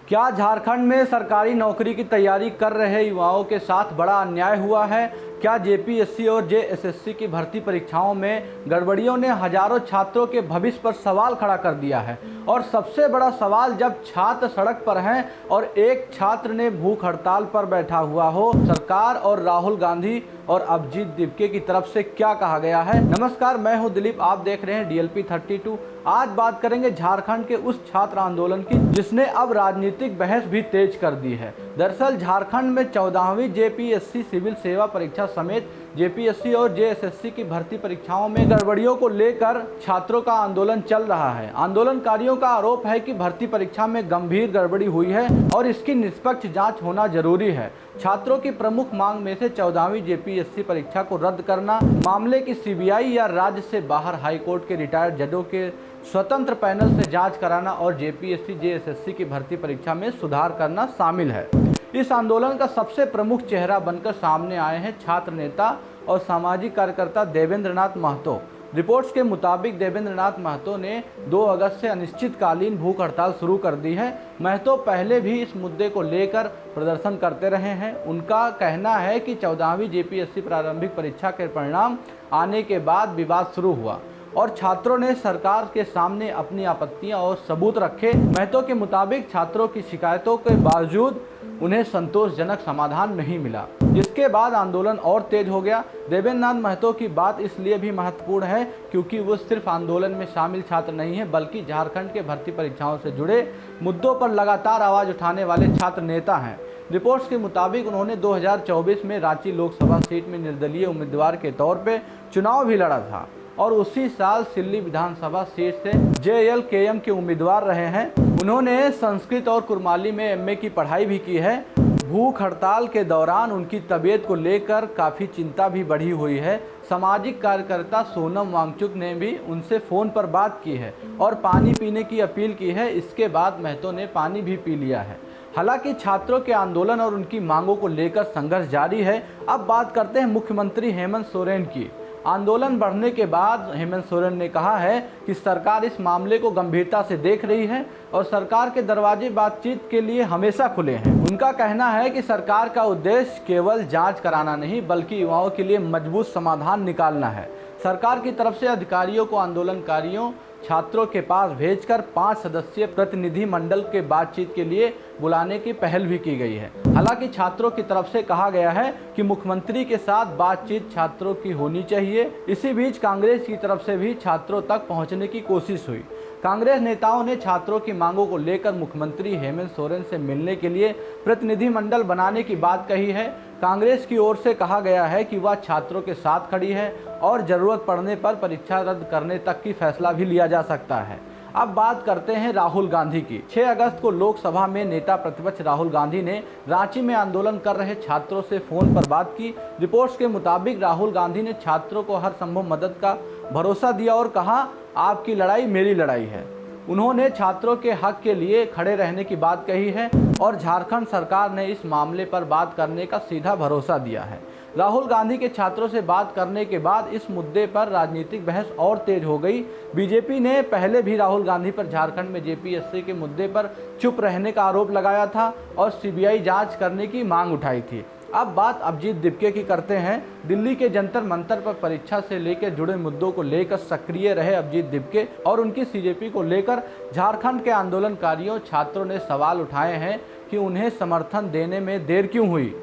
क्या झारखंड में सरकारी नौकरी की तैयारी कर रहे युवाओं के साथ बड़ा अन्याय हुआ है? क्या जेपीएससी और जेएसएससी की भर्ती परीक्षाओं में गड़बड़ियों ने हजारों छात्रों के भविष्य पर सवाल खड़ा कर दिया है? और सबसे बड़ा सवाल, जब छात्र सड़क पर हैं और एक छात्र ने भूख हड़ताल पर बैठा हुआ हो, सरकार और राहुल गांधी और अभिजीत दिपके की तरफ से क्या कहा गया है? नमस्कार, मैं हूं दिलीप, आप देख रहे हैं DLP 32। आज बात करेंगे झारखंड के उस छात्र आंदोलन की जिसने अब राजनीतिक बहस भी तेज कर दी है। दरअसल झारखंड में 14वीं जेपीएससी सिविल सेवा परीक्षा समेत जेपीएससी और जेएसएससी की भर्ती परीक्षाओं में गड़बड़ियों को लेकर छात्रों का आंदोलन चल रहा है। आंदोलनकारियों का आरोप है कि भर्ती परीक्षा में गंभीर गड़बड़ी हुई है और इसकी निष्पक्ष जांच होना जरूरी है। छात्रों की प्रमुख मांग में से 14वीं जेपीएससी परीक्षा को रद्द करना, मामले की सीबीआई या राज्य से बाहर हाईकोर्ट के रिटायर्ड जजों के स्वतंत्र पैनल से जांच कराना और जेपीएससी जेएसएससी की भर्ती परीक्षा में सुधार करना शामिल है। इस आंदोलन का सबसे प्रमुख चेहरा बनकर सामने आए हैं छात्र नेता और सामाजिक कार्यकर्ता देवेंद्र नाथ महतो। रिपोर्ट्स के मुताबिक देवेंद्र नाथ महतो ने 2 अगस्त से अनिश्चितकालीन भूख हड़ताल शुरू कर दी है। महतो पहले भी इस मुद्दे को लेकर प्रदर्शन करते रहे हैं। उनका कहना है कि 14वीं जेपीएससी प्रारंभिक परीक्षा के परिणाम आने के बाद विवाद शुरू हुआ और छात्रों ने सरकार के सामने अपनी आपत्तियां और सबूत रखे। महतो के मुताबिक छात्रों की शिकायतों के बावजूद उन्हें संतोषजनक समाधान नहीं मिला, जिसके बाद आंदोलन और तेज हो गया। देवेंद्र नाथ महतो की बात इसलिए भी महत्वपूर्ण है क्योंकि वो सिर्फ आंदोलन में शामिल छात्र नहीं है, बल्कि झारखंड के भर्ती परीक्षाओं से जुड़े मुद्दों पर लगातार आवाज उठाने वाले छात्र नेता हैं। रिपोर्ट्स के मुताबिक उन्होंने 2024 में रांची लोकसभा सीट में निर्दलीय उम्मीदवार के तौर पर चुनाव भी लड़ा था और उसी साल सिल्ली विधानसभा सीट से JLKM के उम्मीदवार रहे हैं। उन्होंने संस्कृत और कुरमाली में MA की पढ़ाई भी की है। भूख हड़ताल के दौरान उनकी तबीयत को लेकर काफ़ी चिंता भी बढ़ी हुई है। सामाजिक कार्यकर्ता सोनम वांगचुक ने भी उनसे फ़ोन पर बात की है और पानी पीने की अपील की है। इसके बाद महतो ने पानी भी पी लिया है। हालांकि छात्रों के आंदोलन और उनकी मांगों को लेकर संघर्ष जारी है। अब बात करते हैं मुख्यमंत्री हेमंत सोरेन की। आंदोलन बढ़ने के बाद हेमंत सोरेन ने कहा है कि सरकार इस मामले को गंभीरता से देख रही है और सरकार के दरवाजे बातचीत के लिए हमेशा खुले हैं। उनका कहना है कि सरकार का उद्देश्य केवल जांच कराना नहीं, बल्कि युवाओं के लिए मजबूत समाधान निकालना है। सरकार की तरफ से अधिकारियों को आंदोलनकारियों छात्रों के पास भेजकर 5 सदस्यीय प्रतिनिधि मंडल के बातचीत के लिए बुलाने की पहल भी की गई है। हालांकि छात्रों की तरफ से कहा गया है कि मुख्यमंत्री के साथ बातचीत छात्रों की होनी चाहिए। इसी बीच कांग्रेस की तरफ से भी छात्रों तक पहुंचने की कोशिश हुई। कांग्रेस नेताओं ने छात्रों की मांगों को लेकर मुख्यमंत्री हेमंत सोरेन से मिलने के लिए प्रतिनिधिमंडल बनाने की बात कही है। कांग्रेस की ओर से कहा गया है कि वह छात्रों के साथ खड़ी है और जरूरत पड़ने पर परीक्षा रद्द करने तक की फैसला भी लिया जा सकता है। अब बात करते हैं राहुल गांधी की। 6 अगस्त को लोकसभा में नेता प्रतिपक्ष राहुल गांधी ने रांची में आंदोलन कर रहे छात्रों से फोन पर बात की। रिपोर्ट्स के मुताबिक राहुल गांधी ने छात्रों को हर संभव मदद का भरोसा दिया और कहा, आपकी लड़ाई मेरी लड़ाई है। उन्होंने छात्रों के हक के लिए खड़े रहने की बात कही है और झारखंड सरकार ने इस मामले पर बात करने का सीधा भरोसा दिया है। राहुल गांधी के छात्रों से बात करने के बाद इस मुद्दे पर राजनीतिक बहस और तेज हो गई। बीजेपी ने पहले भी राहुल गांधी पर झारखंड में जेपीएससी के मुद्दे पर चुप रहने का आरोप लगाया था और सीबीआई जांच करने की मांग उठाई थी। अब बात अभिजीत दिपके की करते हैं। दिल्ली के जंतर मंतर पर परीक्षा से लेकर जुड़े मुद्दों को लेकर सक्रिय रहे अभिजीत दिपके और उनकी सीजेपी को लेकर झारखंड के आंदोलनकारियों छात्रों ने सवाल उठाए हैं कि उन्हें समर्थन देने में देर क्यों हुई।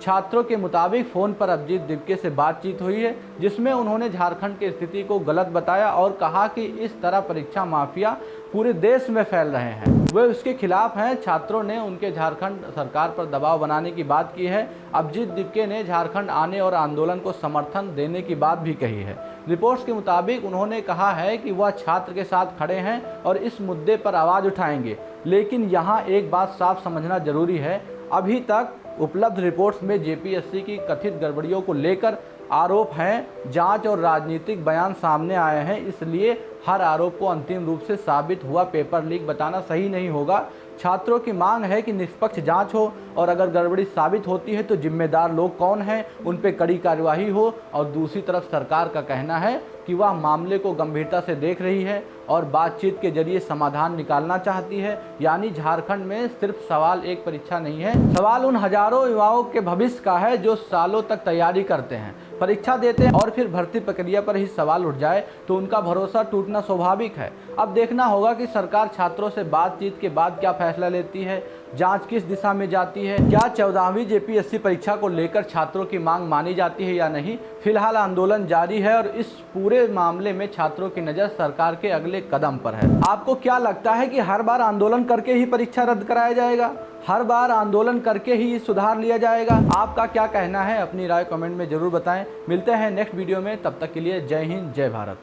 छात्रों के मुताबिक फ़ोन पर अभिजीत दिपके से बातचीत हुई है, जिसमें उन्होंने झारखंड की स्थिति को गलत बताया और कहा कि इस तरह परीक्षा माफिया पूरे देश में फैल रहे हैं, वे उसके खिलाफ हैं। छात्रों ने उनके झारखंड सरकार पर दबाव बनाने की बात की है। अभिजीत दिपके ने झारखंड आने और आंदोलन को समर्थन देने की बात भी कही है। रिपोर्ट्स के मुताबिक उन्होंने कहा है कि वह छात्र के साथ खड़े हैं और इस मुद्दे पर आवाज़ उठाएंगे। लेकिन यहाँ एक बात साफ समझना जरूरी है, अभी तक उपलब्ध रिपोर्ट्स में जेपीएससी की कथित गड़बड़ियों को लेकर आरोप हैं। जांच और राजनीतिक बयान सामने आए हैं, इसलिए हर आरोप को अंतिम रूप से साबित हुआ पेपर लीक बताना सही नहीं होगा। छात्रों की मांग है कि निष्पक्ष जांच हो और अगर गड़बड़ी साबित होती है तो जिम्मेदार लोग कौन हैं, उन पर कड़ी कार्यवाही हो। और दूसरी तरफ सरकार का कहना है कि वह मामले को गंभीरता से देख रही है और बातचीत के जरिए समाधान निकालना चाहती है। यानी झारखंड में सिर्फ सवाल एक परीक्षा नहीं है, सवाल उन हजारों युवाओं के भविष्य का है जो सालों तक तैयारी करते हैं, परीक्षा देते हैं और फिर भर्ती प्रक्रिया पर ही सवाल उठ जाए तो उनका भरोसा टूटना स्वाभाविक है। अब देखना होगा कि सरकार छात्रों से बातचीत के बाद क्या फैसला लेती है, जांच किस दिशा में जाती है, क्या 14वीं जेपीएससी परीक्षा को लेकर छात्रों की मांग मानी जाती है या नहीं। फिलहाल आंदोलन जारी है और इस पूरे मामले में छात्रों की नज़र सरकार के अगले कदम पर है। आपको क्या लगता है कि हर बार आंदोलन करके ही परीक्षा रद्द कराया जाएगा, हर बार आंदोलन करके ही सुधार लिया जाएगा? आपका क्या कहना है, अपनी राय कमेंट में जरूर बताएं। मिलते हैं नेक्स्ट वीडियो में, तब तक के लिए जय हिंद, जय भारत।